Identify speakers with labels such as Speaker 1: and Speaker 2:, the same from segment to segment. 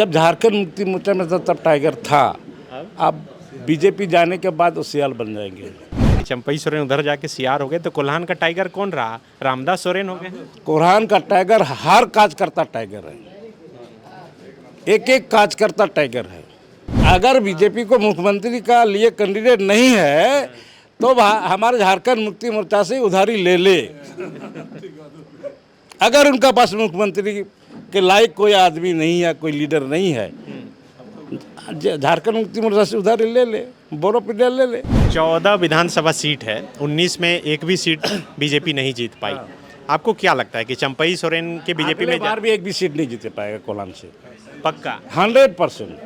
Speaker 1: जब झारखंड मुक्ति मोर्चा में था तब टाइगर था, अब बीजेपी जाने के बाद वो सियाल बन जाएंगे।
Speaker 2: चंपई सोरेन उधर जाके सियार हो गए तो कोल्हान का टाइगर कौन रहा? रामदास सोरेन हो गए।
Speaker 1: कोल्हान का टाइगर हर कार्यकर्ता टाइगर है, एक एक कार्यकर्ता टाइगर है। अगर बीजेपी को मुख्यमंत्री का लिए कैंडिडेट नहीं है तो हमारे झारखंड मुक्ति मोर्चा से उधारी ले ले। अगर उनका पास मुख्यमंत्री के लायक कोई आदमी नहीं है, कोई लीडर नहीं है, झारखंड मुक्ति मोर्चा से उधारी ले ले, बोरो पे ले ले।
Speaker 2: 14 विधानसभा सीट है, 19 में एक भी सीट बीजेपी नहीं जीत पाई। आपको क्या लगता है कि चंपई सोरेन के बीजेपी में
Speaker 1: बार भी एक भी सीट नहीं जीत पाएगा कोल्हान से?
Speaker 2: पक्का
Speaker 1: 100%।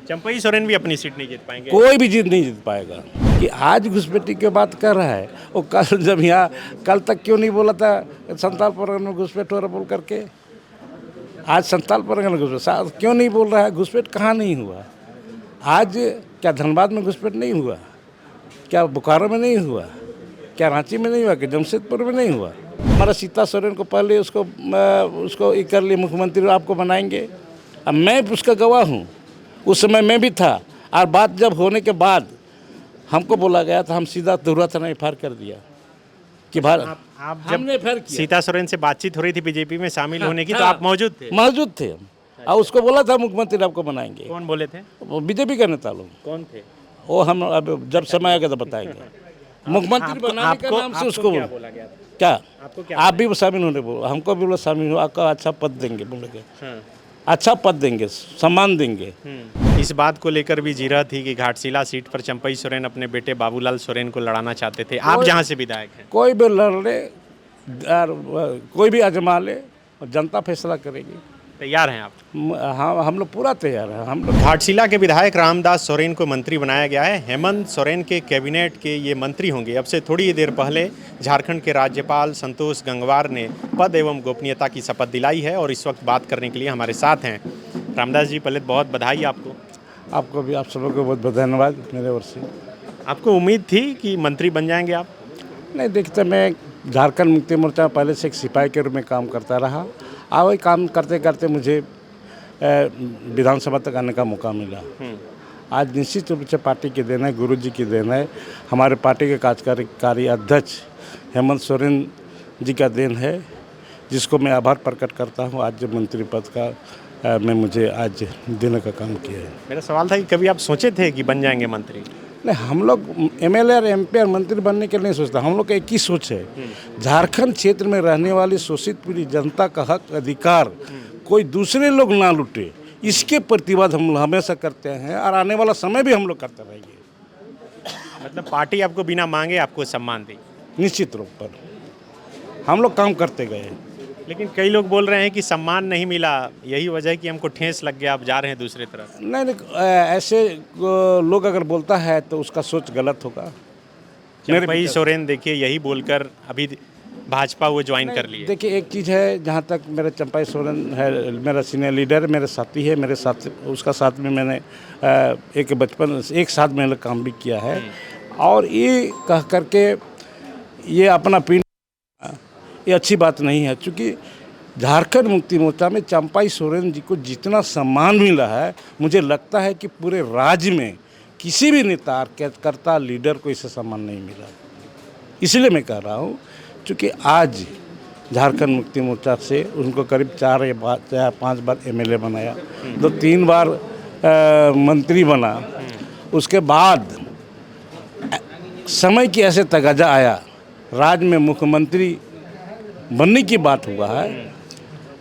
Speaker 2: चंपई सोरेन भी अपनी सीट नहीं जीत पाएंगे।
Speaker 1: कोई भी जीत नहीं जीत पाएगा। कि आज घुसपैठी की बात कर रहा है, वो कल जब यहाँ कल तक क्यों नहीं बोला था संताल परगना में घुसपैठ हो रहा बोल करके? आज संताल परगना में घुसपैठ क्यों नहीं बोल रहा है? घुसपैठ कहाँ नहीं हुआ? आज क्या धनबाद में घुसपैठ नहीं हुआ? क्या बोकारो में नहीं हुआ? क्या रांची में नहीं हुआ? क्या जमशेदपुर में नहीं हुआ? हमारा सीता सोरेन को पहले उसको ये कर लिए मुख्यमंत्री आपको बनाएंगे। अब मैं उसका गवाह हूँ, उस समय मैं भी था। और बात जब होने के बाद हमको बोला गया था, हम सीधा तुरंत थाना एफआईआर कर दिया कि
Speaker 2: आप जब
Speaker 1: हमने एफआईआर किया।
Speaker 2: सीता सोरेन से बातचीत हो रही थी बीजेपी में शामिल होने की, तो आप मौजूद थे?
Speaker 1: मौजूद थे हम, और उसको बोला था मुख्यमंत्री आपको बनाएंगे।
Speaker 2: कौन बोले थे?
Speaker 1: वो बीजेपी के नेता लोग।
Speaker 2: कौन थे
Speaker 1: वो हम अब जब समय आएगा तो बताएंगे। मुख्यमंत्री बनाने के नाम से उसको
Speaker 2: बोला गया था?
Speaker 1: क्या
Speaker 2: आपको क्या
Speaker 1: आप भी शामिल होने बोलो, हमको भी बोला शामिल हो, आपका अच्छा पद देंगे बोलेंगे।
Speaker 2: हाँ।
Speaker 1: अच्छा पद देंगे, सम्मान देंगे।
Speaker 2: इस बात को लेकर भी जीरा थी कि घाटशिला सीट पर चंपई सोरेन अपने बेटे बाबूलाल सोरेन को लड़ाना चाहते थे। आप जहां से विधायक हैं,
Speaker 1: कोई भी लड़ ले, कोई भी आजमा ले, जनता फैसला करेगी।
Speaker 2: तैयार हैं आप?
Speaker 1: हाँ, हम लोग पूरा तैयार हैं। हम लोग
Speaker 2: घाटशिला के विधायक रामदास सोरेन को मंत्री बनाया गया है। हेमंत सोरेन के कैबिनेट के ये मंत्री होंगे। अब से थोड़ी ही देर पहले झारखंड के राज्यपाल संतोष गंगवार ने पद एवं गोपनीयता की शपथ दिलाई है और इस वक्त बात करने के लिए हमारे साथ हैं। रामदास जी, पहले बहुत बधाई आपको
Speaker 1: भी, आप सबको बहुत बहुत धन्यवाद मेरे ओर से।
Speaker 2: आपको उम्मीद थी कि मंत्री बन जाएंगे आप?
Speaker 1: नहीं, देखते मैं झारखंड मुक्ति मोर्चा पहले से एक सिपाही के रूप में काम करता रहा, और वही काम करते करते मुझे विधानसभा तक आने का मौका मिला। आज निश्चित रूप से पार्टी की देन है, गुरु जी की देन है, हमारे पार्टी के कार्यकारी अध्यक्ष हेमंत सोरेन जी का देन है, जिसको मैं आभार प्रकट करता हूँ। आज जो मंत्री पद का मैं मुझे आज देने का काम किया है।
Speaker 2: मेरा सवाल था कि कभी आप सोचे थे कि बन जाएंगे मंत्री?
Speaker 1: नहीं, हम लोग एमएलए और एमपी और मंत्री बनने के लिए नहीं सोचता। हम लोग का एक ही सोच है, झारखंड क्षेत्र में रहने वाली शोषित पीड़ित जनता का हक अधिकार कोई दूसरे लोग ना लूटे, इसके प्रतिवाद हम लोग हमेशा करते हैं और आने वाला समय भी हम लोग करते रहेंगे।
Speaker 2: मतलब पार्टी आपको बिना मांगे आपको सम्मान दी? निश्चित
Speaker 1: रूप पर हम लोग काम करते गए।
Speaker 2: लेकिन कई लोग बोल रहे हैं कि सम्मान नहीं मिला, यही वजह है कि हमको ठेस लग गया, आप जा रहे हैं दूसरी तरफ।
Speaker 1: नहीं, ऐसे लोग अगर बोलता है तो उसका सोच गलत होगा।
Speaker 2: चंपई सोरेन देखिए यही बोलकर अभी भाजपा वो ज्वाइन कर लिए।
Speaker 1: देखिए, एक चीज़ है, जहाँ तक मेरा चंपई सोरेन है, मेरा सीनियर लीडर है, मेरे साथी है, मेरे साथ उसका साथ में मैंने एक बचपन एक साथ मैंने काम भी किया है। और ये कह करके ये अपना पिंड, ये अच्छी बात नहीं है। चूँकि झारखंड मुक्ति मोर्चा में चंपई सोरेन जी को जितना सम्मान मिला है, मुझे लगता है कि पूरे राज्य में किसी भी नेता कार्यकर्ता लीडर को इससे सम्मान नहीं मिला। इसलिए मैं कह रहा हूँ, चूँकि आज झारखंड मुक्ति मोर्चा से उनको करीब 4 या 5 बार एमएलए बनाया, 2-3 बार मंत्री बना। उसके बाद समय की ऐसे तगाजा आया, राज्य में मुख्यमंत्री बनने की बात हुआ है,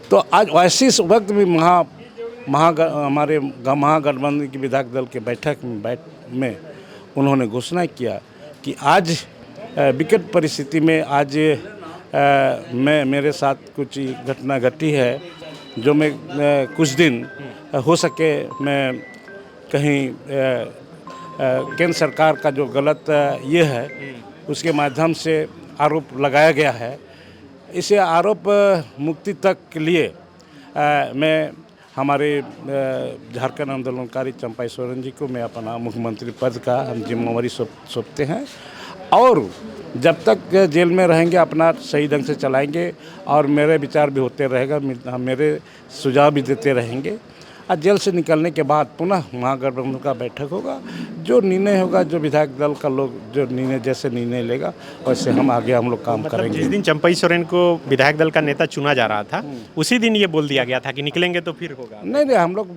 Speaker 1: तो आज वैसे इस वक्त भी हमारे महागठबंधन की विधायक दल के बैठक में उन्होंने घोषणा किया कि आज विकट परिस्थिति में आज मेरे साथ कुछ घटना घटी है, जो मैं कुछ दिन हो सके मैं कहीं केंद्र सरकार का जो गलत ये है उसके माध्यम से आरोप लगाया गया है। इसे आरोप मुक्ति तक के लिए मैं हमारे झारखंड आंदोलनकारी चंपई सोरेन जी को मैं अपना मुख्यमंत्री पद का हम जिम्मेवारी सौंपते हैं, और जब तक जेल में रहेंगे अपना सही ढंग से चलाएंगे और मेरे विचार भी होते रहेगा, मेरे सुझाव भी देते रहेंगे। और जेल से निकलने के बाद पुनः महागठबंधन का बैठक होगा। जो निर्णय होगा, जो विधायक दल का लोग जो निर्णय जैसे निर्णय लेगा वैसे हम लोग काम
Speaker 2: मतलब
Speaker 1: करेंगे।
Speaker 2: जिस दिन चंपई सोरेन को विधायक दल का नेता चुना जा रहा था उसी दिन ये बोल दिया गया था कि निकलेंगे तो फिर होगा।
Speaker 1: नहीं, हम लोग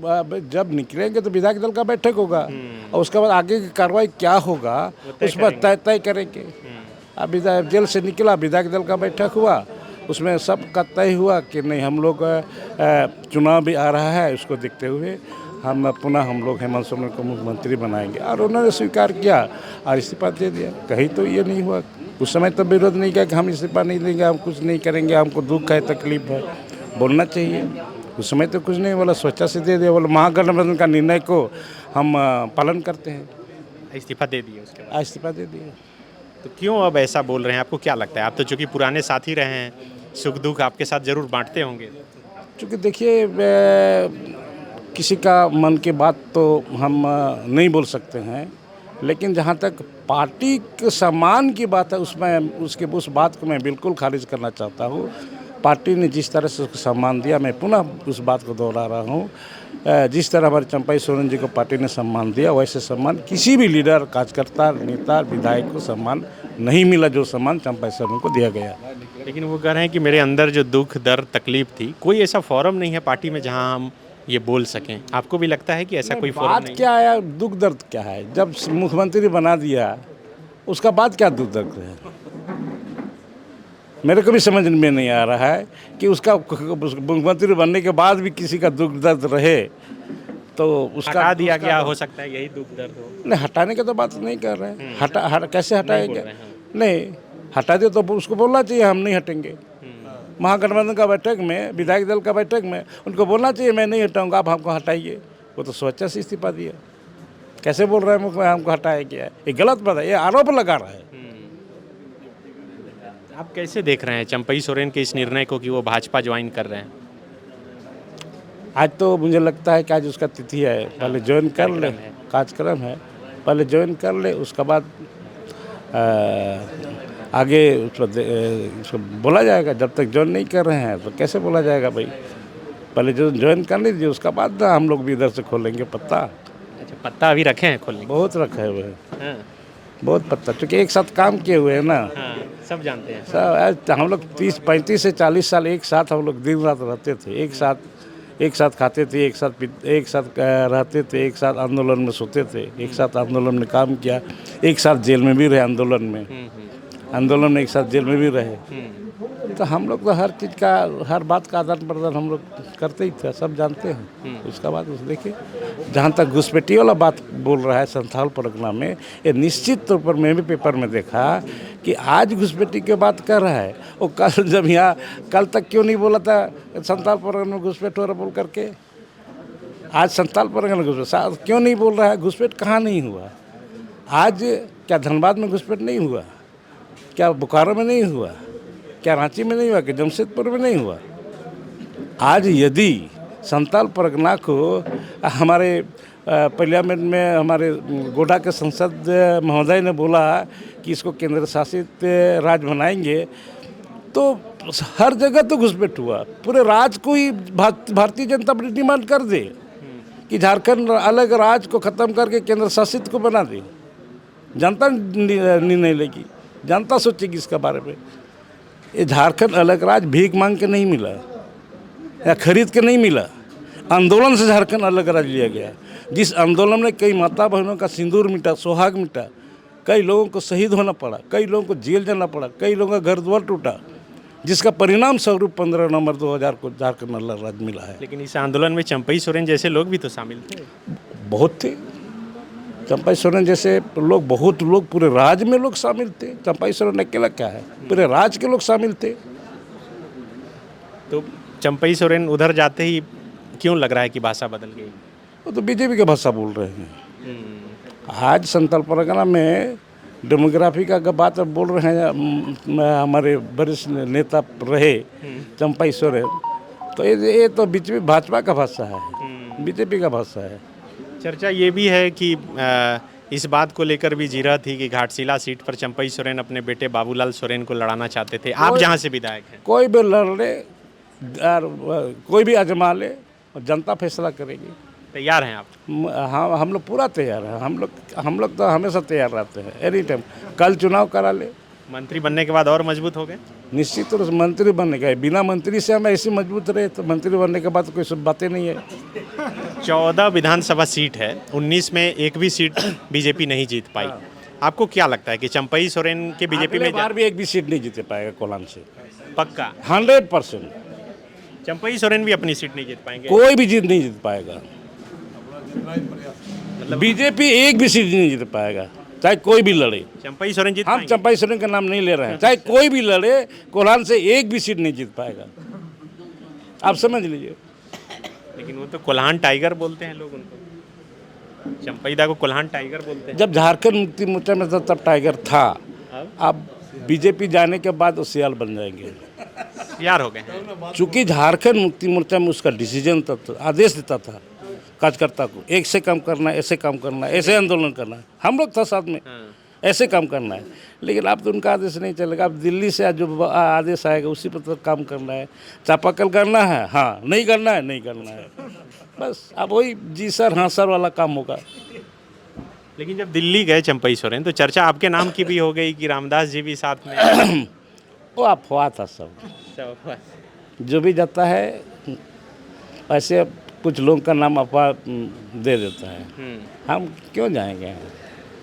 Speaker 1: जब निकलेंगे तो विधायक दल का बैठक होगा और उसके बाद आगे की कार्रवाई क्या होगा उस पर तय करेंगे। अभी जेल से निकला, विधायक दल का बैठक हुआ, उसमें सब का तय हुआ कि नहीं हम लोग चुनाव भी आ रहा है, उसको देखते हुए हम लोग हेमंत सोरेन को मुख्यमंत्री बनाएंगे और उन्होंने स्वीकार किया और इस्तीफा दे दिया। कहीं तो ये नहीं हुआ, उस समय तो विरोध नहीं किया कि हम इस्तीफा नहीं देंगे, हम कुछ नहीं करेंगे, हमको दुख है, तकलीफ है, बोलना चाहिए। उस समय तो कुछ नहीं बोला, सोचा से दे दिया, बोला महागठबंधन का निर्णय को हम पालन करते हैं,
Speaker 2: इस्तीफा दे दिया उसके बाद।
Speaker 1: इस्तीफा दे दिया।
Speaker 2: तो क्यों अब ऐसा बोल रहे हैं, आपको क्या लगता है? आप तो चूंकि पुराने साथी रहे हैं, सुख दुख आपके साथ जरूर बांटते होंगे।
Speaker 1: क्योंकि देखिए किसी का मन की बात तो हम नहीं बोल सकते हैं, लेकिन जहाँ तक पार्टी के सम्मान की बात है उस बात को मैं बिल्कुल खारिज करना चाहता हूँ। पार्टी ने जिस तरह से उसको सम्मान दिया, मैं पुनः उस बात को दोहरा रहा हूँ, जिस तरह हमारे चंपई सोरेन जी को पार्टी ने सम्मान दिया वैसे सम्मान किसी भी लीडर, कार्यकर्ता, नेता, विधायक को सम्मान नहीं मिला जो सम्मान चंपई सोरेन को दिया गया।
Speaker 2: लेकिन वो कह रहे हैं कि मेरे अंदर जो दुख दर्द तकलीफ थी, कोई ऐसा फोरम नहीं है पार्टी में जहां हम ये बोल सकें। आपको भी लगता है कि ऐसा कोई फोरम
Speaker 1: बात
Speaker 2: नहीं?
Speaker 1: क्या है, दुख दर्द क्या है? जब मुख्यमंत्री बना दिया उसका बाद क्या दुख दर्द है? मेरे को भी समझ में नहीं आ रहा है कि उसका मुख्यमंत्री बनने के बाद भी किसी का दुख दर्द रहे तो उसका
Speaker 2: हटा दिया गया, हो सकता है यही दुख दर्द हो।
Speaker 1: नहीं, हटाने की तो बात नहीं कर रहे हैं। कैसे हटाएंगे? नहीं हटा दे तो उसको बोलना चाहिए हम नहीं हटेंगे। महागठबंधन का बैठक में, विधायक दल का बैठक में उनको बोलना चाहिए मैं नहीं हटाऊंगा, आप हमको हटाइए। वो तो स्वेच्छा से इस्तीफा दिया। कैसे बोल रहे हैं मुख्यमंत्री हमको हटाया गया है? ये गलत बात है, ये आरोप लगा रहा है।
Speaker 2: आप कैसे देख रहे हैं चंपई सोरेन के इस निर्णय को कि वो भाजपा ज्वाइन कर रहे हैं?
Speaker 1: आज तो मुझे लगता है कि आज उसका तिथि है, पहले ज्वाइन कर ले, कार्यक्रम है, पहले ज्वाइन कर ले, उसके बाद आगे उसको बोला जाएगा। जब तक ज्वाइन नहीं कर रहे हैं तो कैसे बोला जाएगा भाई? पहले जो ज्वाइन कर लीजिए, उसका बाद ना हम लोग भी इधर से खोलेंगे पत्ता।
Speaker 2: अच्छा, पत्ता अभी रखे हैं खोलने?
Speaker 1: बहुत रखे हुए हैं,
Speaker 2: हाँ,
Speaker 1: बहुत पत्ता, क्योंकि एक साथ काम किए हुए हैं ना
Speaker 2: हाँ, सब जानते हैं।
Speaker 1: सब। हम लोग 35 से 40 साल एक साथ हम लोग दिन रात रहते थे, एक साथ खाते थे, एक साथ रहते थे, एक साथ आंदोलन में सोते थे, एक साथ आंदोलन में काम किया, एक साथ जेल में भी रहे, आंदोलन में एक साथ जेल में भी रहे। तो हम लोग तो हर चीज़ का, हर बात का आदान प्रदान हम लोग करते ही थे, सब जानते हैं। उसका बाद देखिए, जहाँ तक घुसपैठी वाला बात बोल रहा है संथाल परगना में, ये निश्चित तौर पर मैं भी पेपर में देखा कि आज घुसपैठी की बात कर रहा है। वो कल जब यहाँ कल तक क्यों नहीं बोला था संथाल परगना में घुसपैठ हो रहा बोल करके? आज संथाल परगना में घुसपैठ क्यों नहीं बोल रहा है? घुसपैठ कहाँ नहीं हुआ? आज क्या धनबाद में घुसपैठ नहीं हुआ? क्या बोकारो में नहीं हुआ? क्या रांची में नहीं हुआ? कि जमशेदपुर में नहीं हुआ? आज यदि संथाल परगना को हमारे पार्लियामेंट में हमारे गोडा के संसद महोदय ने बोला कि इसको केंद्र शासित राज्य बनाएंगे, तो हर जगह तो घुसपैठ हुआ। पूरे राज्य को ही भारतीय जनता पार्टी डिमांड कर दे कि झारखंड अलग राज्य को ख़त्म करके केंद्र शासित को बना दे। जनता निर्णय लेगी, जनता सोचेगी इसके बारे में। ये झारखंड अलग राज्य भीख मांग के नहीं मिला या खरीद के नहीं मिला, आंदोलन से झारखंड अलग राज्य लिया गया। जिस आंदोलन में कई माता बहनों का सिंदूर मिटा, सुहाग मिटा, कई लोगों को शहीद होना पड़ा, कई लोगों को जेल जाना पड़ा, कई लोगों का घर द्वार टूटा, जिसका परिणाम स्वरूप 15 नवंबर 2000 को झारखंड अलग राज्य मिला है।
Speaker 2: लेकिन इस आंदोलन में चंपई सोरेन जैसे लोग भी तो शामिल थे।
Speaker 1: बहुत थे। चंपई सोरेन जैसे लोग, बहुत लोग, पूरे राज्य में लोग शामिल थे। चंपई सोरेन अकेला क्या है, पूरे राज्य के लोग शामिल थे।
Speaker 2: तो चंपई सोरेन उधर जाते ही क्यों लग रहा है कि भाषा बदल गई?
Speaker 1: वो तो बीजेपी की भाषा बोल रहे हैं। आज संथाल परगना में डेमोग्राफी का बात बोल रहे हैं हमारे वरिष्ठ नेता रहे चंपई सोरेन, तो ये तो बीजेपी भाजपा का भाषा है, बीजेपी का भाषा है।
Speaker 2: चर्चा ये भी है कि इस बात को लेकर भी जीरा थी कि घाटशिला सीट पर चंपई सोरेन अपने बेटे बाबूलाल सोरेन को लड़ाना चाहते थे। आप जहां से विधायक हैं,
Speaker 1: कोई भी लड़ ले, कोई भी आजमा ले, जनता फैसला करेगी।
Speaker 2: तैयार हैं आप?
Speaker 1: हाँ, हम लोग पूरा तैयार हैं। हम लोग तो हमेशा तैयार रहते हैं, एनी टाइम। कल चुनाव करा ले।
Speaker 2: मंत्री बनने के बाद और मजबूत हो गए?
Speaker 1: निश्चित रूप से मंत्री बनने का है। बिना मंत्री से हम ऐसे मजबूत रहे तो मंत्री बनने के बाद तो कोई सब बातें नहीं है।
Speaker 2: 14 विधानसभा सीट है, 19 में एक भी सीट बीजेपी नहीं जीत पाई। आपको क्या लगता है कि चंपई सोरेन के बीजेपी
Speaker 1: अगले
Speaker 2: में
Speaker 1: बार भी एक भी सीट नहीं जीते पाएगा कोल्हान से,
Speaker 2: पक्का?
Speaker 1: 100%।
Speaker 2: चंपई सोरेन भी अपनी सीट नहीं जीत पाएंगे?
Speaker 1: कोई भी जीत नहीं जीत पाएगा। बीजेपी एक भी सीट नहीं जीत पाएगा, चाहे कोई भी लड़े।
Speaker 2: चंपई सोरेन जीत
Speaker 1: हम
Speaker 2: पाएंगे?
Speaker 1: चंपई सोरेन का नाम नहीं ले रहे हैं, चाहे कोई भी लड़े, कोल्हान से एक भी सीट नहीं जीत पाएगा। आप समझ लीजिए।
Speaker 2: लेकिन वो तो कोल्हान टाइगर बोलते हैं लोग उनको, चंपई दा को कोल्हान टाइगर बोलते हैं।
Speaker 1: जब झारखंड मुक्ति मोर्चा में था तब टाइगर था, अब बीजेपी जाने के बाद वो सियाल बन जाएंगे।
Speaker 2: यार हो गए हैं।
Speaker 1: चूंकि झारखंड मुक्ति मोर्चा में उसका डिसीजन था, आदेश देता था कार्यकर्ता को, एक से काम करना है, ऐसे काम करना है, ऐसे आंदोलन करना है। हम लोग था साथ में, ऐसे काम करना है। लेकिन अब तो उनका आदेश नहीं चलेगा। अब दिल्ली से जो आदेश आएगा उसी पर तो काम करना है। चापाकल करना है, हाँ, नहीं करना है, नहीं करना है, बस। अब वही जी सर हाँ सर वाला काम होगा।
Speaker 2: लेकिन जब दिल्ली गए चंपई सोरेन तो चर्चा आपके नाम की भी हो गई कि रामदास जी भी साथ में।
Speaker 1: वो अफवाह था सब, जो भी जाता है ऐसे कुछ लोगों का नाम अफवाह दे देता है। हम क्यों जाएंगे?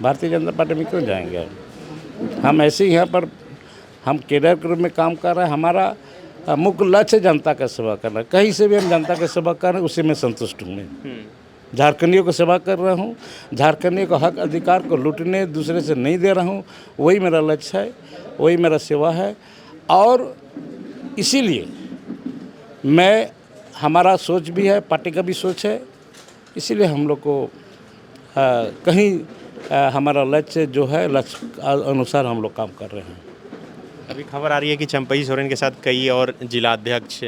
Speaker 1: भारतीय जनता पार्टी में क्यों जाएंगे? हम ऐसे ही यहाँ पर हम केडर के रूप में काम कर रहे हैं। हमारा मुख्य लक्ष्य जनता का सेवा करना। कहीं से भी हम जनता का सेवा कर रहे हैं, उसी में संतुष्ट हूँ मैं। झारखंडियों को सेवा कर रहा हूँ, झारखंडियों को हक अधिकार को लूटने दूसरे से नहीं दे रहा हूँ। वही मेरा लक्ष्य है, वही मेरा सेवा है। और इसीलिए मैं, हमारा सोच भी है, पार्टी का भी सोच है। इसीलिए हम लोग को कहीं हमारा लक्ष्य जो है, लक्ष्य अनुसार हम लोग काम कर रहे हैं।
Speaker 2: अभी खबर आ रही है कि चंपई सोरेन के साथ कई और जिला अध्यक्ष,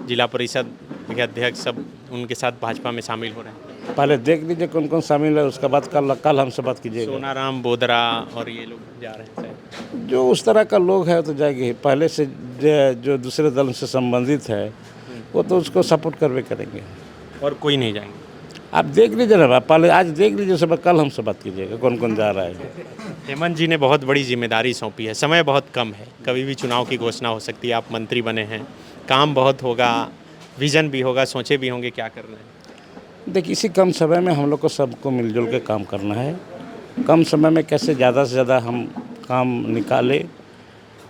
Speaker 2: जिला परिषद के अध्यक्ष सब उनके साथ भाजपा में शामिल हो रहे हैं।
Speaker 1: पहले देख लीजिए कौन कौन शामिल है, उसके बाद कल हमसे बात कीजिएगा।
Speaker 2: सोनाराम बोदरा और ये लोग जा रहे हैं शायद।
Speaker 1: जो उस तरह का लोग है तो जाएंगे। पहले से जो दूसरे दल से संबंधित है वो तो उसको सपोर्ट करवे करेंगे।
Speaker 2: और कोई नहीं जाएंगे?
Speaker 1: आप देख लीजिए ना, पहले आज देख लीजिए, उसके बाद कल हमसे बात कीजिएगा कौन कौन जा रहा है।
Speaker 2: हेमंत जी ने बहुत बड़ी जिम्मेदारी सौंपी है, समय बहुत कम है, कभी भी चुनाव की घोषणा हो सकती है। आप मंत्री बने हैं, काम बहुत होगा, विजन भी होगा, सोचे भी होंगे क्या करना है।
Speaker 1: देखिए, इसी कम समय में हम लोग को सबको मिलजुल के काम करना है। कम समय में कैसे ज़्यादा से ज़्यादा हम काम निकालें,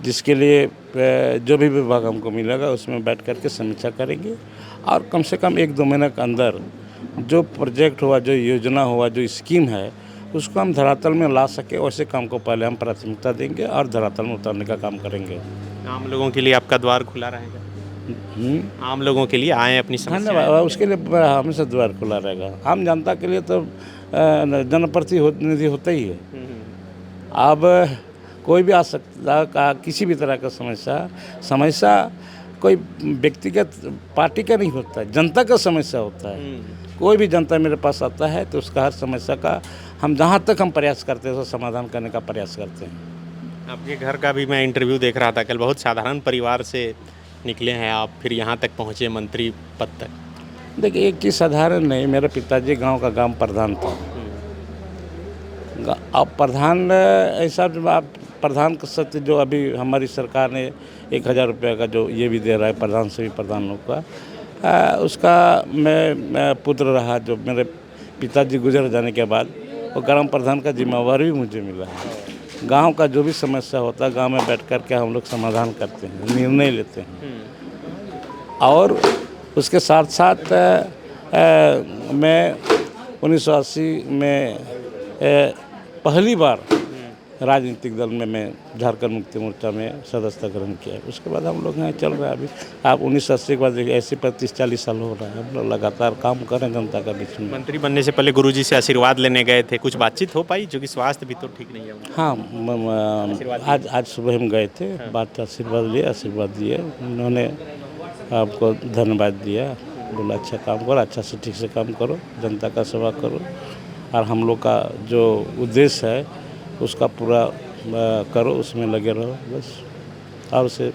Speaker 1: जिसके लिए जो भी विभाग हमको मिलेगा उसमें बैठ करके समीक्षा करेंगे। और कम से कम 1-2 महीने के अंदर जो प्रोजेक्ट हुआ, जो योजना हुआ, जो स्कीम है, उसको हम धरातल में ला सके, वैसे काम को पहले हम प्राथमिकता देंगे और धरातल में उतारने का काम करेंगे।
Speaker 2: आम लोगों के लिए आपका द्वार खुला रहेगा? आम लोगों के लिए आए अपनी समस्या,
Speaker 1: उसके लिए हमेशा द्वार खुला रहेगा। आम जनता के लिए तो जनप्रतिनिधि होता ही है। अब कोई भी आ सकता, किसी भी तरह का समस्या कोई व्यक्तिगत पार्टी का नहीं होता है, जनता का समस्या होता है। कोई भी जनता मेरे पास आता है तो उसका हर समस्या का हम जहाँ तक हम प्रयास करते हैं उसका समाधान करने का प्रयास करते हैं।
Speaker 2: आपके घर का भी मैं इंटरव्यू देख रहा था कल, बहुत साधारण परिवार से निकले हैं आप, फिर यहाँ तक पहुँचे मंत्री पद तक।
Speaker 1: देखिए, एक चीज़ साधारण नहीं, मेरे पिताजी गांव का ग्राम प्रधान था। अब प्रधान ऐसा, आप प्रधान का सत्य जो अभी हमारी सरकार ने 1000 रुपये का जो ये भी दे रहा है प्रधान से भी प्रधान लोग का, उसका मैं पुत्र रहा। जो मेरे पिताजी गुजर जाने के बाद वो ग्राम प्रधान का जिम्मेवारी भी मुझे मिला है। गांव का जो भी समस्या होता है गांव में बैठ कर के हम लोग समाधान करते हैं, निर्णय लेते हैं। और उसके साथ साथ मैं 1980 में पहली बार राजनीतिक दल में मैं झारखंड मुक्ति मोर्चा में सदस्यता ग्रहण किया। उसके बाद हम लोग यहाँ चल रहे हैं। अभी आप 1980 के बाद देखिए, ऐसे 35-40 साल हो रहा है, हम लोग लगातार काम कर रहे हैं जनता का बीच में।
Speaker 2: मंत्री बनने से पहले गुरुजी से आशीर्वाद लेने गए थे, कुछ बातचीत हो पाई, जो कि स्वास्थ्य भी तो ठीक नहीं है?
Speaker 1: हाँ, आज सुबह हम गए थे, बात आशीर्वाद दिए। उन्होंने आपको धन्यवाद दिया, बोला अच्छा काम करो, अच्छा से ठीक से काम करो, जनता का सेवा करो, और हम लोग का जो उद्देश्य है उसका पूरा करो, उसमें लगे रहो बस। और उसे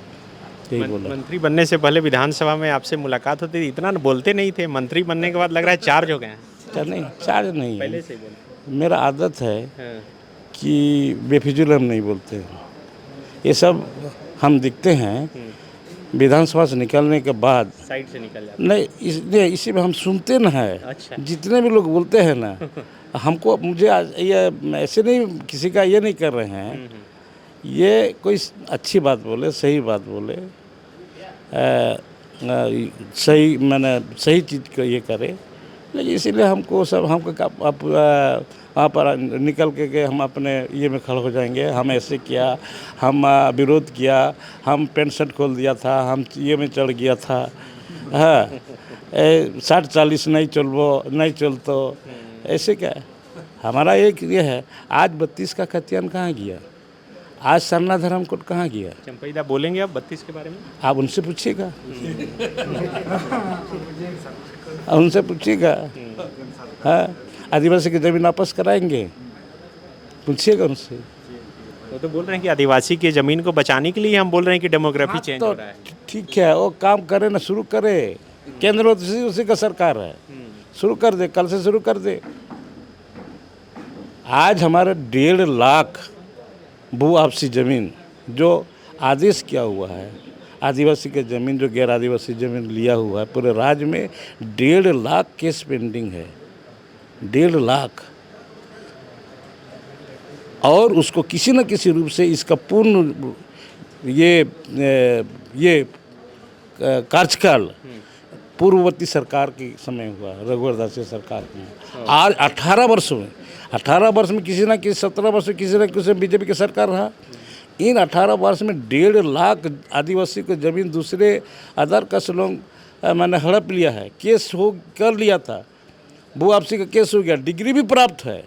Speaker 1: यही बोला।
Speaker 2: मंत्री बनने से पहले विधानसभा में आपसे मुलाकात होती थी, इतना बोलते नहीं थे, मंत्री बनने के बाद लग रहा है चार्ज हो गए हैं।
Speaker 1: क्या नहीं, चार्ज नहीं
Speaker 2: पहले
Speaker 1: है।
Speaker 2: से ही बोलते
Speaker 1: मेरा आदत है
Speaker 2: हैं।
Speaker 1: कि बेफिजूल हम नहीं बोलते हैं। ये सब हम दिखते हैं विधानसभा से निकलने के बाद,
Speaker 2: साइड से निकल जाते
Speaker 1: नहीं इसलिए इसी में हम सुनते न है।
Speaker 2: अच्छा।
Speaker 1: जितने भी लोग बोलते हैं ना, हमको मुझे ये ऐसे नहीं किसी का ये नहीं कर रहे हैं, ये कोई अच्छी बात बोले, सही बात बोले, सही मैंने सही चीज़ को ये करे, लेकिन इसीलिए हमको सब हमको आप वहाँ पर निकल के हम अपने ये में खड़े हो जाएंगे, हम ऐसे किया, हम विरोध किया, हम पेंट शर्ट खोल दिया था, हम ये में चढ़ गया था, हाँ 60-40 नहीं चलतो, ऐसे क्या है। हमारा एक ये है, आज 32 का खतियान कहाँ गया, आज सरना धर्मकोट कहाँ गया।
Speaker 2: चंपईदा बोलेंगे आप 32 के बारे में?
Speaker 1: आप उनसे पूछिएगा, उनसे पूछिएगा, हाँ आदिवासी की ज़मीन वापस कराएंगे, पूछिएगा उनसे।
Speaker 2: वो तो बोल रहे हैं कि आदिवासी की ज़मीन को बचाने के लिए हम बोल रहे हैं कि डेमोग्राफी चेंज
Speaker 1: तो
Speaker 2: हो रहा है।
Speaker 1: ठीक है, वो काम करे ना, शुरू करे। केंद्र में उसी का सरकार है, शुरू कर दे, कल से शुरू कर दे। आज हमारे 1.5 लाख भू आपसी ज़मीन जो आदेश किया हुआ है, आदिवासी के ज़मीन जो गैर आदिवासी ज़मीन लिया हुआ है, पूरे राज्य में 1.5 लाख केस पेंडिंग है, 1.5 लाख। और उसको किसी न किसी रूप से इसका पूर्ण ये कार्यकाल पूर्ववर्ती सरकार के समय हुआ, रघुवर दास सरकार में। आज 18 वर्ष में किसी न किसी 17 वर्ष में किसी न किसी बीजेपी की सरकार रहा। इन 18 वर्ष में 1.5 लाख आदिवासी को ज़मीन दूसरे अदर कस लोग मैंने हड़प लिया है, केस हो कर लिया था, भू आपसी का केस हो गया, डिग्री भी प्राप्त है,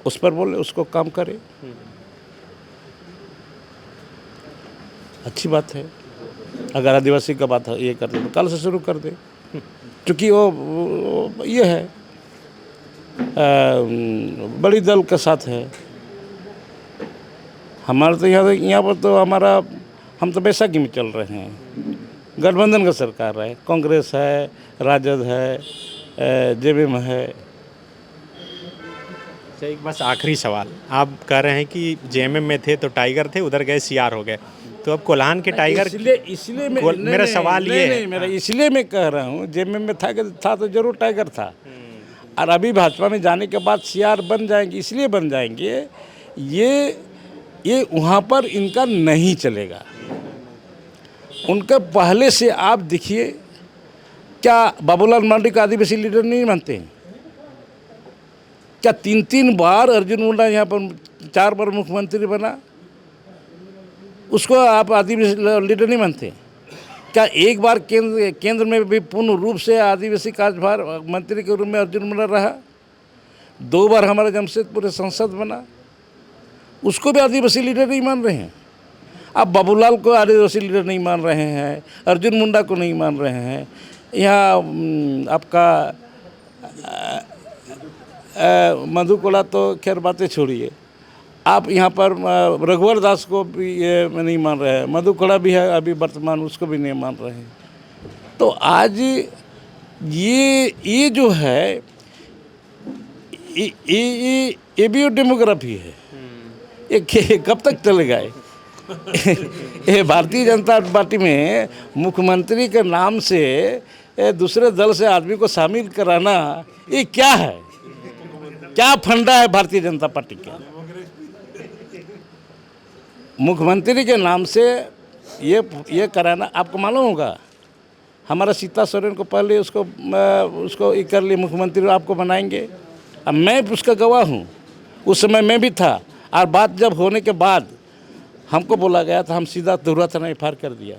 Speaker 1: उस पर बोले उसको काम करे, अच्छी बात है। अगर आदिवासी का बात ये कर दे तो कल से शुरू कर दे, क्योंकि वो ये है बड़ी दल के साथ है। हमारे तो यहाँ पर तो हम तो बैसाखी में चल रहे हैं, गठबंधन का सरकार है, कांग्रेस है, राजद है, जेबीएम है।
Speaker 2: एक बस आखिरी सवाल, आप कह रहे हैं कि जेएमएम में थे तो टाइगर थे, उधर गए सीआर हो गए, तो अब कोल्हान के टाइगर
Speaker 1: इसलिए
Speaker 2: मेरा सवाल ये है,
Speaker 1: मेरा इसलिए मैं कह रहा हूँ, जेएमएम में था तो जरूर टाइगर था, और अभी भाजपा में जाने के बाद सीआर बन जाएंगे, इसलिए बन जाएंगे ये वहाँ पर इनका नहीं चलेगा। उनका पहले से आप देखिए, क्या बाबूलाल मरांडी को आदिवासी लीडर नहीं मानते हैं क्या? 3 बार अर्जुन मुंडा यहाँ पर 4 बार मुख्यमंत्री बना, उसको आप आदिवासी लीडर नहीं मानते क्या? एक बार केंद्र में भी पूर्ण रूप से आदिवासी कार्यभार मंत्री के रूप में अर्जुन मुंडा रहा, 2 बार हमारा जमशेदपुर संसद बना, उसको भी आदिवासी लीडर नहीं मान रहे हैं। आप बाबूलाल को आदिवासी लीडर नहीं मान रहे हैं, अर्जुन मुंडा को नहीं मान रहे हैं, यहाँ आपका मधु कोड़ा तो खैर बातें छोड़िए, आप यहाँ पर रघुवर दास को भी ये नहीं मान रहे हैं, मधु कोड़ा भी है अभी वर्तमान, उसको भी नहीं मान रहे हैं। तो आज ये जो है ये भी डेमोग्राफी है, ये कब तक चलेगा? ये भारतीय जनता पार्टी में मुख्यमंत्री के नाम से दूसरे दल से आदमी को शामिल कराना, ये क्या है? क्या फंडा है भारतीय जनता पार्टी का? मुख्यमंत्री के नाम से ये कराना, आपको मालूम होगा हमारा सीता सोरेन को पहले उसको ये कर लिए मुख्यमंत्री, आपको बनाएंगे। अब मैं उसका गवाह हूँ, उस समय मैं भी था, और बात जब होने के बाद हमको बोला गया था, हम सीधा दोहरा थाना एफआईआर कर दिया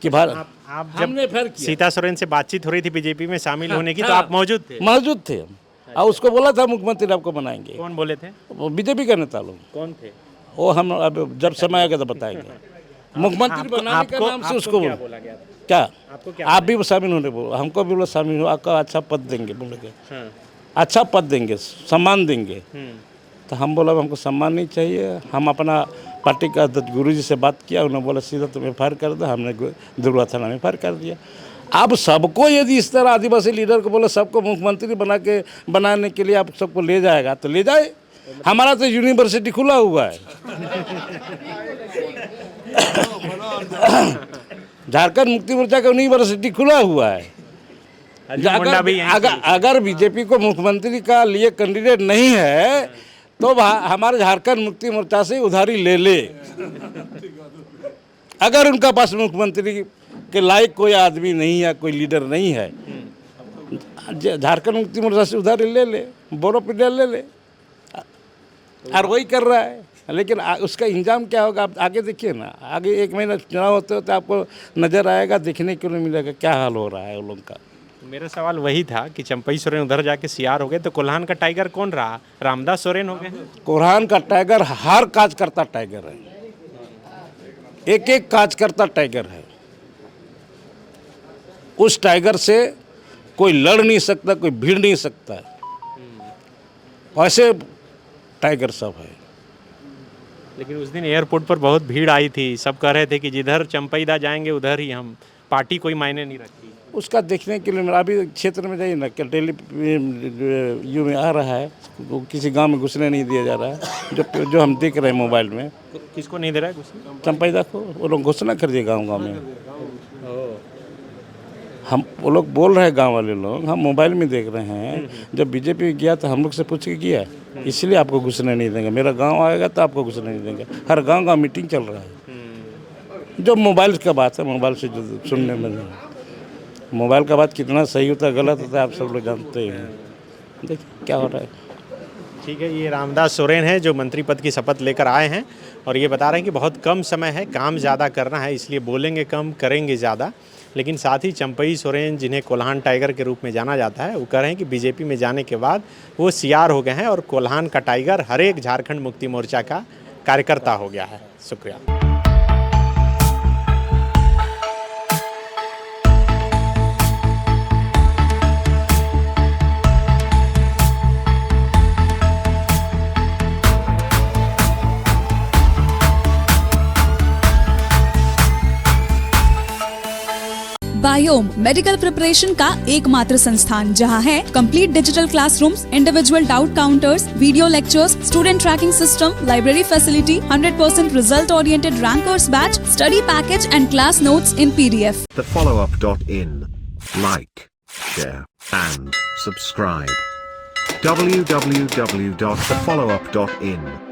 Speaker 1: कि भारत
Speaker 2: आप जब सीता सोरेन से बातचीत हो रही थी बीजेपी में शामिल होने की, तो आप मौजूद थे
Speaker 1: और उसको बोला था मुख्यमंत्री आपको बनाएंगे।
Speaker 2: कौन बोले थे?
Speaker 1: वो बीजेपी के नेता लोग।
Speaker 2: कौन थे
Speaker 1: वो? हम अब जब समय आएगा तो बताएंगे। मुख्यमंत्री बनाने के नाम से उसको
Speaker 2: बोला गया था?
Speaker 1: क्या आप भी शामिल होने बोलो, हमको भी बोला शामिल हो, आपका अच्छा पद देंगे, बोलेंगे अच्छा पद देंगे, सम्मान देंगे। तो हम बोला हमको सम्मान नहीं चाहिए, हम अपना पार्टी का अध्यक्ष गुरुजी से बात किया, उन्होंने बोला सीधा तुम FIR कर दो, हमने दुर्गा थाना में FIR कर दिया। अब सबको यदि इस तरह आदिवासी लीडर को बोला सबको मुख्यमंत्री बनाने के लिए आप सबको ले जाएगा तो ले जाए, हमारा तो यूनिवर्सिटी खुला हुआ है। झारखंड मुक्ति मोर्चा का यूनिवर्सिटी खुला हुआ है। अगर बीजेपी को मुख्यमंत्री का लिए कैंडिडेट नहीं है तो हमारे झारखंड मुक्ति मोर्चा से उधारी ले ले। अगर उनका पास मुख्यमंत्री के लायक कोई आदमी नहीं है, कोई लीडर नहीं है, झारखंड मुक्ति मोर्चा से उधारी ले ले, बोरो पे ले ले, और वही कर रहा है। लेकिन उसका इंजाम क्या होगा आप आगे देखिए ना, आगे 1 महीना चुनाव होते होते आपको नज़र आएगा, देखने के लिए मिलेगा क्या हाल हो रहा है उन लोगों का।
Speaker 2: मेरा सवाल वही था कि चंपई सोरेन उधर जाके CR हो गए तो कोल्हान का टाइगर कौन रहा? रामदास सोरेन हो गए।
Speaker 1: कोल्हान का टाइगर हर कार्यकर्ता टाइगर है, एक एक कार्यकर्ता टाइगर है। उस टाइगर से कोई लड़ नहीं सकता, कोई भिड़ नहीं सकता, ऐसे टाइगर सब है।
Speaker 2: लेकिन उस दिन एयरपोर्ट पर बहुत भीड़ आई थी, सब कह रहे थे कि जिधर चंपईदा जाएंगे उधर ही हम, पार्टी कोई मायने नहीं रखती।
Speaker 1: उसका देखने के लिए अभी क्षेत्र में जाइए ना, क्या डेली यू में आ रहा है, किसी गांव में घुसने नहीं दिया जा रहा है, जो हम देख रहे हैं मोबाइल में।
Speaker 2: किसको नहीं दे रहा है घुसने?
Speaker 1: चंपईदा को वो लोग घोषणा कर दिए गाँव में। हम वो लोग बोल रहे हैं, गांव वाले लोग, हम मोबाइल में देख रहे हैं। जब बीजेपी गया तो हम लोग से पूछ के किया, इसलिए आपको घुसने नहीं देंगे, मेरा गांव आएगा तो आपको घुसने नहीं देंगे। हर गांव का मीटिंग चल रहा है। जो मोबाइल का बात है, मोबाइल से जो सुनने में नहीं, मोबाइल का बात कितना सही होता है गलत होता है आप सब लोग जानते हैं। देखिए क्या हो रहा है।
Speaker 2: ठीक है, ये रामदास सोरेन है जो मंत्री पद की शपथ लेकर आए हैं और ये बता रहे हैं कि बहुत कम समय है, काम ज़्यादा करना है, इसलिए बोलेंगे कम करेंगे ज़्यादा। लेकिन साथ ही चंपई सोरेन, जिन्हें कोल्हान टाइगर के रूप में जाना जाता है, वो कह रहे हैं कि बीजेपी में जाने के बाद वो CR हो गए हैं और कोल्हान का टाइगर हर एक झारखंड मुक्ति मोर्चा का कार्यकर्ता हो गया है। शुक्रिया।
Speaker 3: बायोम मेडिकल प्रिपरेशन का एकमात्र संस्थान जहां है complete digital classrooms, individual doubt counters, video lectures, student tracking system, library facility, 100% result oriented rankers batch, study package and class notes in PDF.
Speaker 4: TheFollowUp.in. Like, share and subscribe. www.thefollowup.in